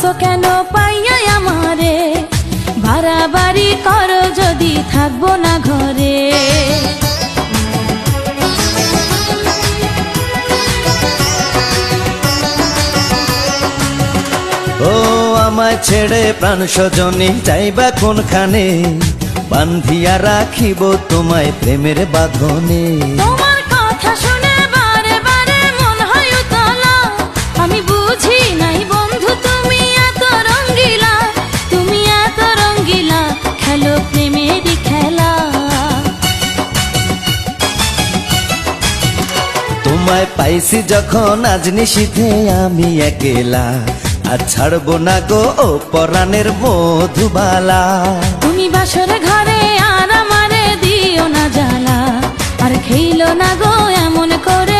আসো কেন পাইয়া আমারে, বাড়াবাড়ি করো যদি থাকবো না ঘরে। ও আমায় ছেড়ে প্রাণ স্বজনে যাইবা কোনখানে, বান্ধিয়া রাখিব তোমায় প্রেমের বাঁধনে। তোমার কথা শুনে বারে বারে মন হয় উতলা, আমি বুঝি নাই বন্ধু তুমি এত রঙ্গিলা, তুমি এত রঙ্গিলা, খেলো প্রেমেরই খেলা। তোমায় পাইছি যখন আজ নিশীথে আমি একেলা, আর ছাড়বো না গো ও পরাণের মধুবালা। তুমি বাসর ঘরে আর আমারে দিও না জ্বালা, আর খেইলো না গো এমন করে